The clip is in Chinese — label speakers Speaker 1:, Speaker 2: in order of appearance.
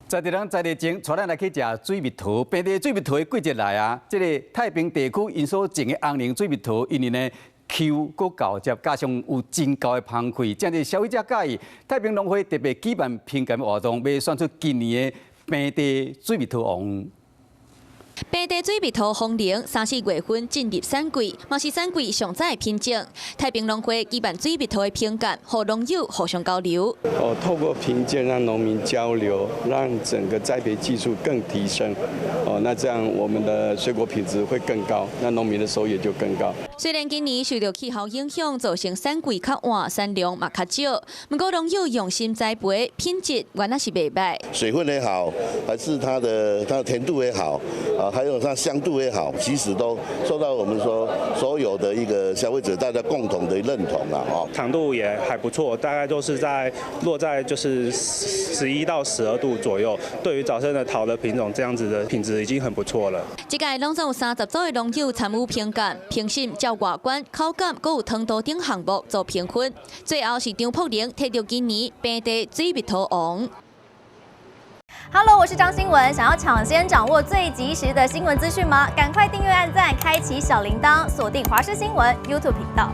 Speaker 1: 在地人在地前，带咱来去食水蜜桃。平地水蜜桃的季节来啊，这个太平地区因所种的红菱水蜜桃，因为呢 Q 够高接，加上有真高的芳气，这样子消费者介意。太平农会特别举办评鉴活动，要选出今年的平地水蜜桃王。
Speaker 2: 平地水蜜桃红菱3、4月份进入产季，嘛是产季上早的品种。太平农会举办水蜜桃的评鉴，和农友互相交流。
Speaker 3: 透过评鉴让农民交流，让整个栽培技术更提升。那这样我们的水果品质会更高，那农民的收益就更高。
Speaker 2: 虽然今年受到气候影响，造成产季较晚，产量嘛较少，不过农友用心栽培，品质原来是袂歹。
Speaker 4: 水分也好，还是它的甜度也好，还有它香度也好，其实都受到我们说所有的一个消费者大家共同的认同了
Speaker 5: 糖度也还不错，大概都是落在就是11到12度左右。对于早生的桃的品种，这样子的品质已经很不错了。
Speaker 2: 这届拢总有30组的农友参与评鉴，评审照外观、口感，还有糖度等项目做评分。最后是张柏玲摕到今年平地水蜜桃王。
Speaker 6: Hello， 我是张新文。想要抢先掌握最及时的新闻资讯吗？赶快订阅、按赞、开启小铃铛，锁定华视新闻 YouTube 频道。